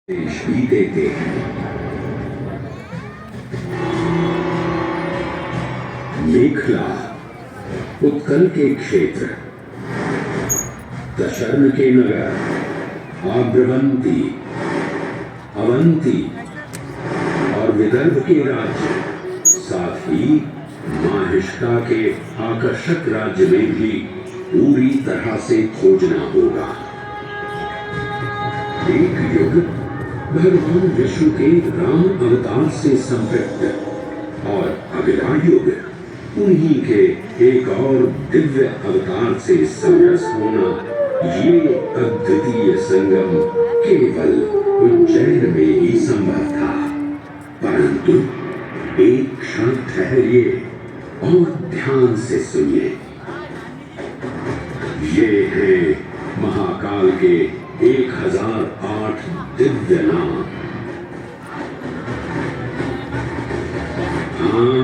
देश भी देते हैं। मेखला उत्कल के क्षेत्र, दशर्न के नगर, आग्रवंती, अवंती और विदर्भ के राज्य, साथ ही माहिष्का के आकर्षक राज्य में भी पूरी तरह से खोजना होगा। एक युग भगवान विष्णु के राम अवतार से संपृक्त और अगला युग उन्हीं के एक और दिव्य अवतार से समरस होना, ये अद्वितीय संगम केवल उज्जैन में ही संभव था। परंतु एक क्षण ठहरिए और ध्यान से सुनिए। ये है महाकाल के 1008 दिव्य नाम। हाँ,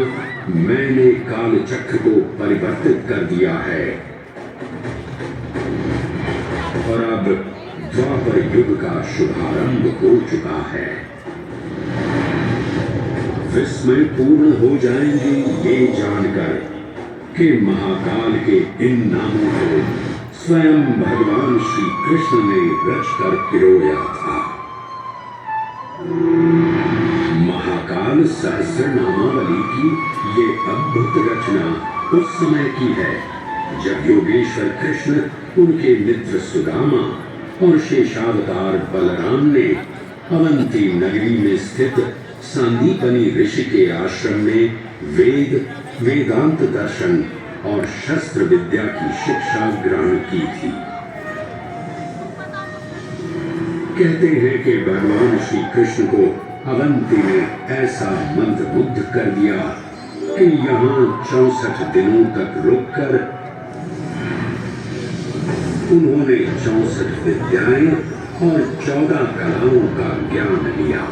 मैंने काल चक्र को परिवर्तित कर दिया है और अब द्वापर युग का शुभारंभ हो चुका है। विस्मय पूर्ण हो जाएंगे ये जानकर कि महाकाल के इन नामों को स्वयं भगवान श्री कृष्ण ने रचकर पिरोया था। महाकाल सहस्र नामावली की ये अद्भुत रचना उस समय की है जब योगेश्वर कृष्ण, उनके मित्र सुदामा और शेषावतार बलराम ने अवंती नगरी में स्थित सांदीपनी ऋषि के आश्रम में वेदांत दर्शन और शस्त्र विद्या की शिक्षा ग्रहण की थी। कहते हैं कि भगवान श्री कृष्ण को अवंती ने ऐसा मंत्रमुग्ध कर दिया कि यहाँ 64 दिनों तक रुककर उन्होंने 64 विद्याएं और 14 कलाओं का ज्ञान लिया।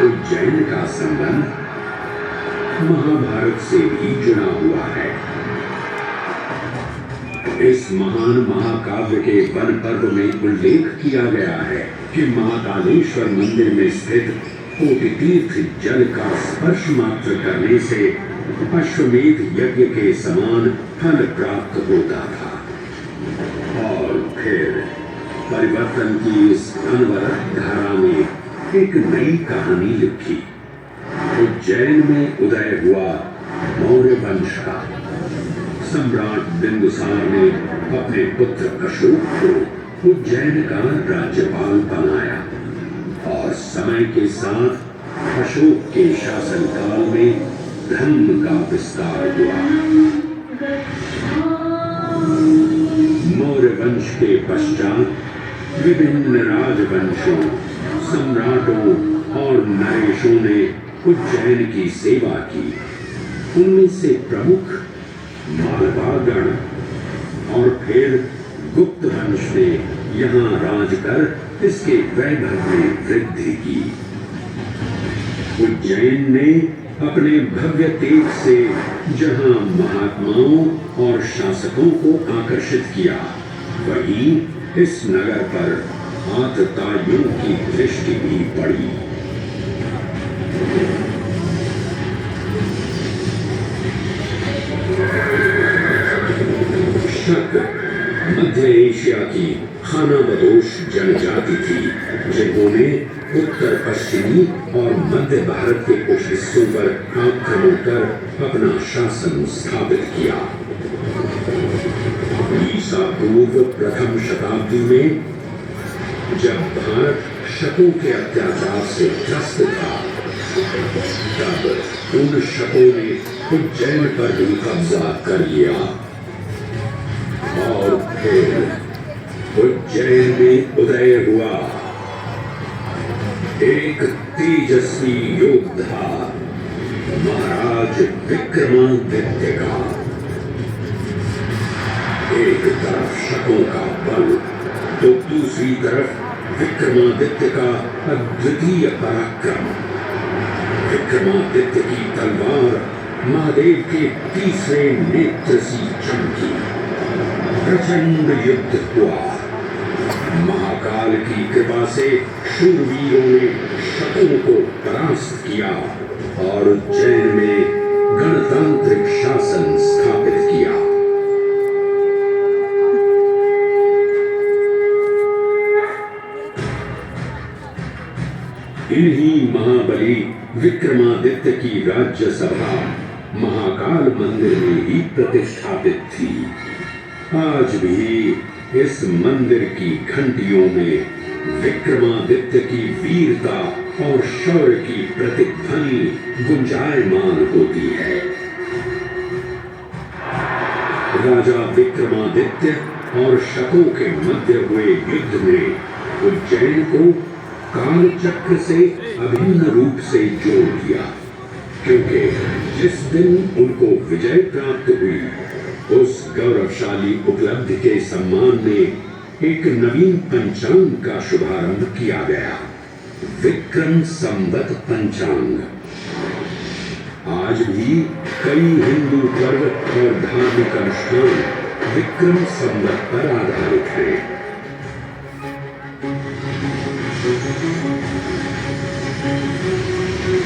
उज्जैन का संबंध महाभारत से भी जुड़ा हुआ है। इस महान महाकाव्य के वन पर्व में उल्लेख किया गया है कि महाकालेश्वर मंदिर में स्थित कोटि तीर्थ जल का स्पर्श मात्र करने से अश्वमेध यज्ञ के समान फल प्राप्त होता था। और फिर परिवर्तन की इस अनवरत धारा में एक नई कहानी लिखी। उज्जैन में उदय हुआ मौर्य वंश का सम्राट बिंदुसार ने अपने पुत्र अशोक को उज्जैन का राज्यपाल बनाया और समय के साथ अशोक के शासनकाल में धर्म का विस्तार हुआ। मौर्य वंश के पश्चात विभिन्न राजवंशों, सम्राटों और नरेशों ने उज्जैन की सेवा की। उनमें से प्रमुख मालवागण और फिर गुप्त वंश ने यहाँ राज कर इसके वैभव में वृद्धि की। उज्जैन ने अपने भव्य तेज से जहाँ महात्माओं और शासकों को आकर्षित किया, वहीं इस नगर पर आतताइयों की दृष्टि भी पड़ी। शक मध्य एशिया की खानाबदोश जनजाति थी जिन्होंने उत्तर पश्चिमी और मध्य भारत के कुछ हिस्सों पर आक्रमण कर अपना शासन स्थापित किया। ईसा पूर्व प्रथम शताब्दी में जब भारत शकों के अत्याचार से त्रस्त था, तब उन शकों ने उज्जैन पर भी कब्जा कर लिया और फिर उज्जैन में उदय हुआ एक तेजस्वी योद्धा, महाराज विक्रमादित्य का। एक तरफ शकों का बल तो दूसरी तरफ विक्रमादित्य का अद्वितीय पराक्रम। विक्रमादित्य की तलवार महादेव के तीसरे नेत्र सी चमकी प्रचंड युद्ध हुआ। महाकाल की कृपा से शूरवीरों ने शकों को परास्त किया और उज्जैन में गणतांत्रिक शासन स्थापित किया। इन्हीं महाबली विक्रमादित्य की राज्यसभा महाकाल मंदिर में ही प्रतिष्ठापित थी। आज भी इस मंदिर की घंटियों में विक्रमादित्य की वीरता और शौर्य की प्रतिध्वनि गुंजायमान होती है। राजा विक्रमादित्य और शकों के मध्य हुए युद्ध में उज्जैन को कालचक्र से अभिन्न रूप से जोड़ दिया, क्योंकि जिस दिन उनको विजय प्राप्त हुई उस गौरवशाली उपलब्धि के सम्मान में एक नवीन पंचांग का शुभारंभ किया गया, विक्रम संवत पंचांग। आज भी कई हिंदू पर्व और धार्मिक अनुष्ठान विक्रम संवत पर आधारित हैं।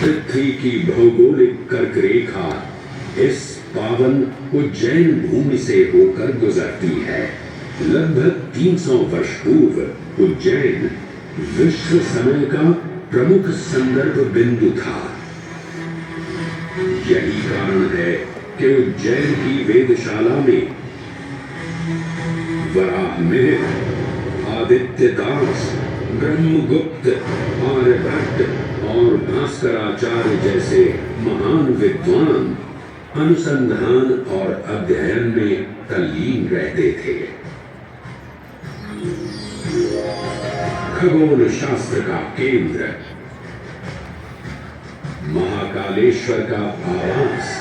पृथ्वी की भौगोलिक कर्क रेखा इस पावन उज्जैन भूमि से होकर गुजरती है। लगभग 300 वर्ष पूर्व उज्जैन विश्व समय का प्रमुख संदर्भ बिंदु था। यही कारण है कि उज्जैन की वेदशाला में वराहमिहिर, आदित्यदास, ब्रह्मगुप्त, आर्यभट्ट और भास्कराचार्य जैसे महान विद्वान अनुसंधान और अध्ययन में तल्लीन रहते थे। खगोल शास्त्र का केंद्र, महाकालेश्वर का आवास,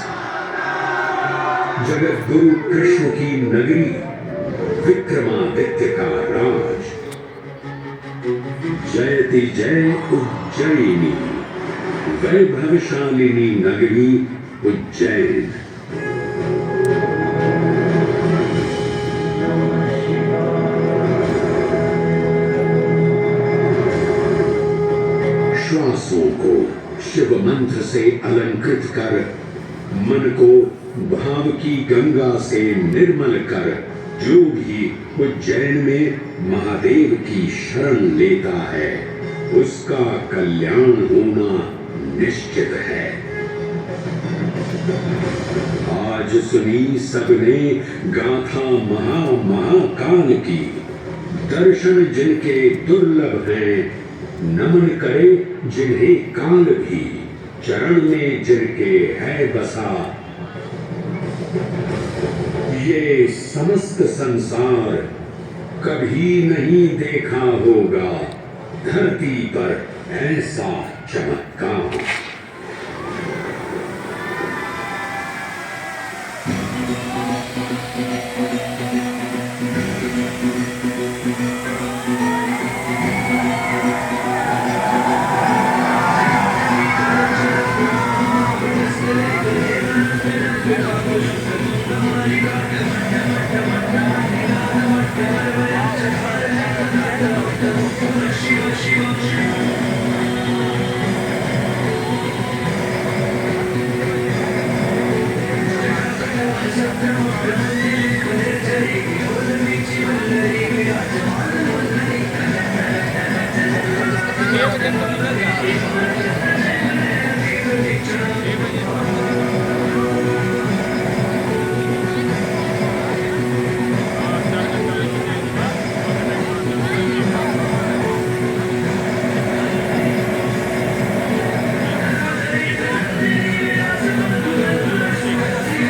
जगत गुरु कृष्ण की नगरी, विक्रमादित्य का राज। जयति जय उज्जैनी, वैभवशालिनी नगरी उज्जैन। श्वासों को शिव मंत्र से अलंकृत कर, मन को भाव की गंगा से निर्मल कर, जो भी उज्जैन में महादेव की शरण लेता है उसका कल्याण होना निश्चित है। आज सुनी सबने गाथा महाकाल की, दर्शन जिनके दुर्लभ हैं, नमन करे जिन्हें काल भी, चरण में जिनके है बसा। ये समस्त संसार कभी नहीं देखा होगा धरती पर ऐसा चमत्कार। Shiva, Shiva, Shiva.